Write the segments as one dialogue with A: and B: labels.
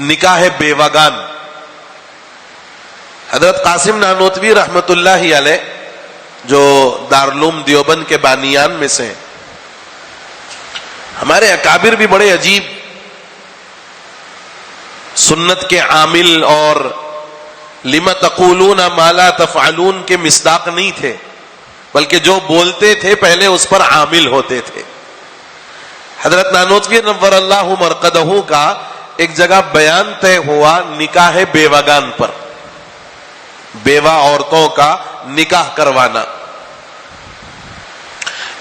A: نکاح بیوگان. حضرت قاسم نانوتوی رحمت اللہ علیہ جو دارالعلوم دیوبند کے بانیان میں سے ہیں، ہمارے اکابر بھی بڑے عجیب سنت کے عامل اور لما تقولون ما لا تفعلون کے مصداق نہیں تھے، بلکہ جو بولتے تھے پہلے اس پر عامل ہوتے تھے. حضرت نانوتوی نور اللہ مرقدہ کا ایک جگہ بیان طے ہوا نکاح بیوگان پر، بیوہ عورتوں کا نکاح کروانا.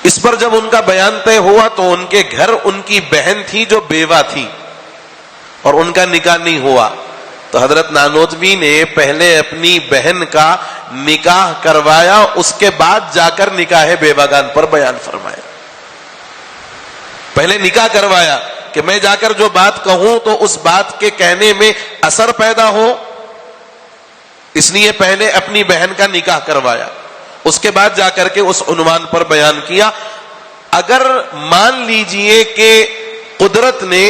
A: اس پر جب ان کا بیان طے ہوا تو ان کے گھر ان کی بہن تھی جو بیوہ تھی اور ان کا نکاح نہیں ہوا، تو حضرت نانوتوی نے پہلے اپنی بہن کا نکاح کروایا، اس کے بعد جا کر نکاح بیوگان پر بیان فرمایا. پہلے نکاح کروایا کہ میں جا کر جو بات کہوں تو اس بات کے کہنے میں اثر پیدا ہو، اس لیے پہلے اپنی بہن کا نکاح کروایا، اس کے بعد جا کر کے اس عنوان پر بیان کیا. اگر مان لیجئے کہ قدرت نے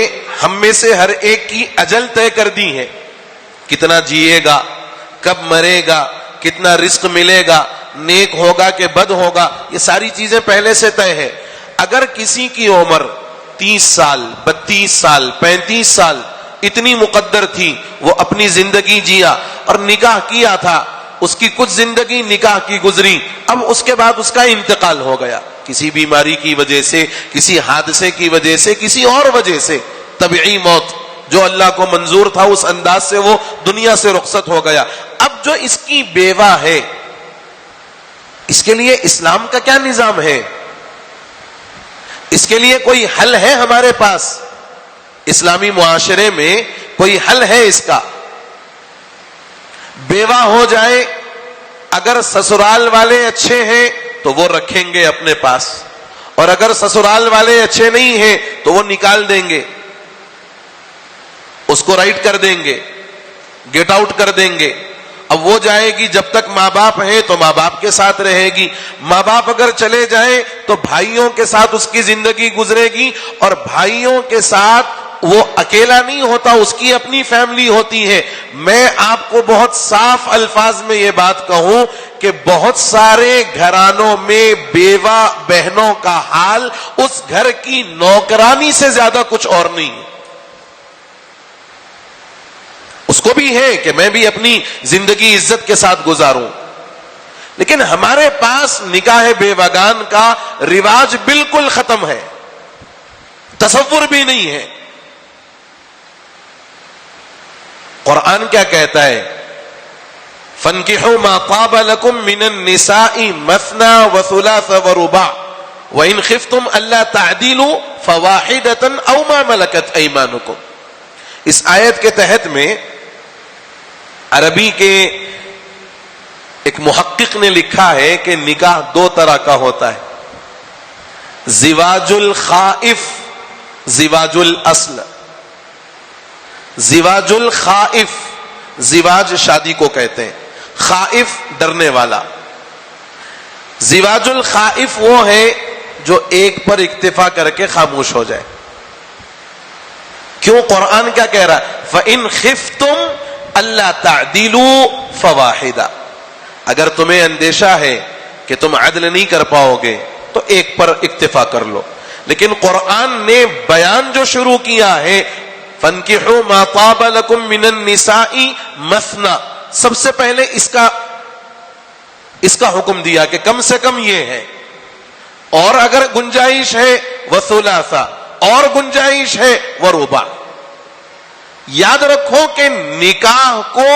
A: ہم میں سے ہر ایک کی اجل طے کر دی ہے، کتنا جیے گا، کب مرے گا، کتنا رزق ملے گا، نیک ہوگا کہ بد ہوگا، یہ ساری چیزیں پہلے سے طے ہے. اگر کسی کی عمر 30 سال 32 سال 35 سال اتنی مقدر تھی، وہ اپنی زندگی جیا اور نکاح کیا تھا، اس کی کچھ زندگی نکاح کی گزری، اب اس کے بعد اس کا انتقال ہو گیا کسی بیماری کی وجہ سے، کسی حادثے کی وجہ سے، کسی اور وجہ سے، طبعی موت جو اللہ کو منظور تھا اس انداز سے وہ دنیا سے رخصت ہو گیا. اب جو اس کی بیوہ ہے، اس کے لیے اسلام کا کیا نظام ہے؟ اس کے لیے کوئی حل ہے ہمارے پاس؟ اسلامی معاشرے میں کوئی حل ہے اس کا؟ بیوہ ہو جائے، اگر سسرال والے اچھے ہیں تو وہ رکھیں گے اپنے پاس، اور اگر سسرال والے اچھے نہیں ہیں تو وہ نکال دیں گے، اس کو رائٹ کر دیں گے، گیٹ آؤٹ کر دیں گے. اب وہ جائے گی، جب تک ماں باپ ہیں تو ماں باپ کے ساتھ رہے گی، ماں باپ اگر چلے جائیں تو بھائیوں کے ساتھ اس کی زندگی گزرے گی، اور بھائیوں کے ساتھ وہ اکیلا نہیں ہوتا، اس کی اپنی فیملی ہوتی ہے. میں آپ کو بہت صاف الفاظ میں یہ بات کہوں کہ بہت سارے گھرانوں میں بیوہ بہنوں کا حال اس گھر کی نوکرانی سے زیادہ کچھ اور نہیں ہے. اس کو بھی ہے کہ میں بھی اپنی زندگی عزت کے ساتھ گزاروں، لیکن ہمارے پاس نکاح بیوگان کا رواج بالکل ختم ہے، تصور بھی نہیں ہے. قرآن کیا کہتا ہے؟ فَانْكِحُوا مَا طَابَ لَكُم مِّنَ النِّسَاءِ مَثْنَىٰ وَثُلَاثَ وَرُبَاعَ وَإِنْ خِفْتُمْ أَلَّا تَعْدِلُوا فَوَاحِدَةً أَوْ مَا مَلَكَتْ أَيْمَانُكُمْ. اس آیت کے تحت میں عربی کے ایک محقق نے لکھا ہے کہ نکاح دو طرح کا ہوتا ہے، زواج الخائف، زواج الاصل. زواج الخائف، زواج شادی کو کہتے ہیں، خائف ڈرنے والا. زواج الخائف وہ ہے جو ایک پر اکتفا کر کے خاموش ہو جائے. کیوں؟ قرآن کیا کہہ رہا ہے؟ فَإِنْ خِفْتُمْ أَلَّا تَعْدِلُوا فَوَاحِدًا. اگر تمہیں اندیشہ ہے کہ تم عدل نہیں کر پاؤ گے تو ایک پر اکتفا کر لو. لیکن قرآن نے بیان جو شروع کیا ہے فَانْكِحُوا مَا طَابَ لَكُم مِّنَ النِّسَاءِ مَثْنَىٰ، سب سے پہلے اس کا حکم دیا کہ کم سے کم یہ ہے، اور اگر گنجائش ہے وَثُلَاثَ، اور گنجائش ہے وَرُبَاعَ. یاد رکھو کہ نکاح کو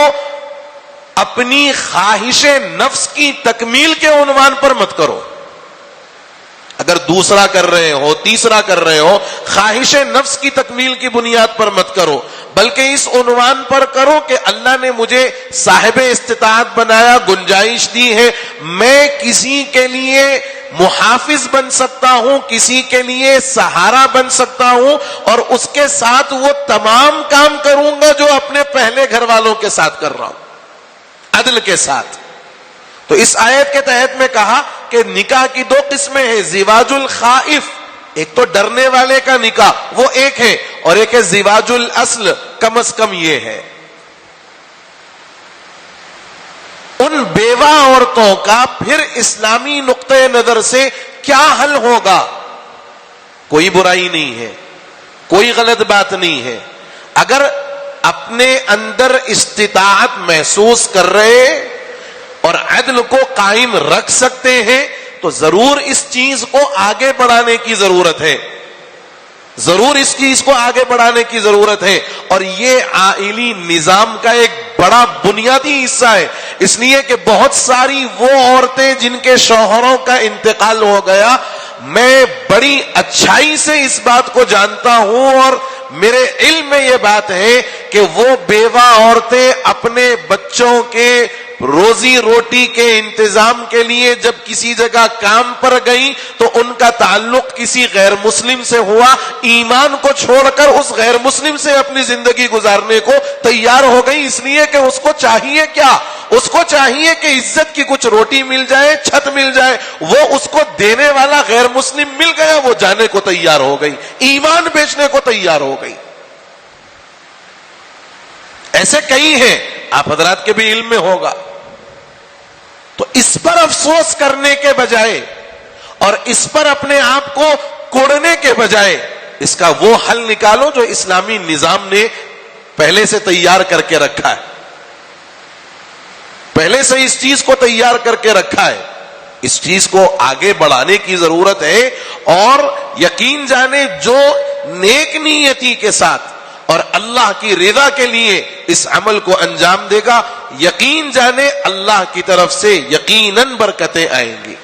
A: اپنی خواہش نفس کی تکمیل کے عنوان پر مت کرو. اگر دوسرا کر رہے ہو، تیسرا کر رہے ہو، خواہش نفس کی تکمیل کی بنیاد پر مت کرو، بلکہ اس عنوان پر کرو کہ اللہ نے مجھے صاحب استطاعت بنایا، گنجائش دی ہے، میں کسی کے لیے محافظ بن سکتا ہوں، کسی کے لیے سہارا بن سکتا ہوں، اور اس کے ساتھ وہ تمام کام کروں گا جو اپنے پہلے گھر والوں کے ساتھ کر رہا ہوں، عدل کے ساتھ. تو اس آیت کے تحت میں کہا کہ نکاح کی دو قسمیں ہیں، زواج الخائف، ایک تو ڈرنے والے کا نکاح وہ ایک ہے، اور ایک ہے زواج الاصل، کم از کم یہ ہے۔ ان بیوہ عورتوں کا پھر اسلامی نقطۂ نظر سے کیا حل ہوگا؟ کوئی برائی نہیں ہے، کوئی غلط بات نہیں ہے۔ اگر اپنے اندر استطاعت محسوس کر رہے اور عدل کو قائم رکھ سکتے ہیں تو ضرور اس چیز کو آگے بڑھانے کی ضرورت ہے، ضرور اس چیز کو آگے بڑھانے کی ضرورت ہے۔ اور یہ عائلی نظام کا ایک بڑا بنیادی حصہ ہے، اس لیے کہ بہت ساری وہ عورتیں جن کے شوہروں کا انتقال ہو گیا، میں بڑی اچھائی سے اس بات کو جانتا ہوں اور میرے علم میں یہ بات ہے کہ وہ بیوہ عورتیں اپنے بچوں کے روزی روٹی کے انتظام کے لیے جب کسی جگہ کام پر گئیں تو ان کا تعلق کسی غیر مسلم سے ہوا، ایمان کو چھوڑ کر اس غیر مسلم سے اپنی زندگی گزارنے کو تیار ہو گئی، اس لیے کہ اس کو چاہیے کیا؟ اس کو چاہیے کہ عزت کی کچھ روٹی مل جائے، چھت مل جائے، وہ اس کو دینے والا غیر مسلم مل گیا، وہ جانے کو تیار ہو گئی، ایمان بیچنے کو تیار ہو گئی۔ ایسے کئی ہیں، آپ حضرات کے بھی علم میں ہوگا۔ تو اس پر افسوس کرنے کے بجائے اور اس پر اپنے آپ کو کوڑنے کے بجائے اس کا وہ حل نکالو جو اسلامی نظام نے پہلے سے تیار کر کے رکھا ہے، پہلے سے اس چیز کو تیار کر کے رکھا ہے۔ اس چیز کو آگے بڑھانے کی ضرورت ہے، اور یقین جانے جو نیک نیتی کے ساتھ اور اللہ کی رضا کے لیے اس عمل کو انجام دے گا، یقین جانے اللہ کی طرف سے یقیناً برکتیں آئیں گی۔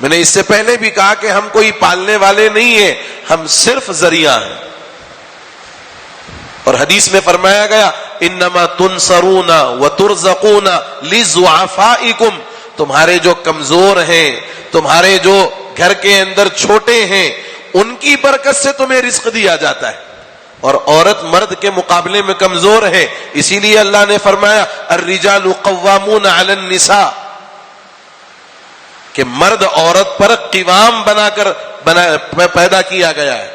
A: میں نے اس سے پہلے بھی کہا کہ ہم کوئی پالنے والے نہیں ہیں، ہم صرف ذریعہ ہیں۔ اور حدیث میں فرمایا گیا انما تنصرون وترزقون لضعفائکم، تمہارے جو کمزور ہیں، تمہارے جو گھر کے اندر چھوٹے ہیں، ان کی برکت سے تمہیں رزق دیا جاتا ہے، اور عورت مرد کے مقابلے میں کمزور ہے، اسی لیے اللہ نے فرمایا الرجال قوامون علی النساء، کہ مرد عورت پر قوام بنا کر پیدا کیا گیا ہے۔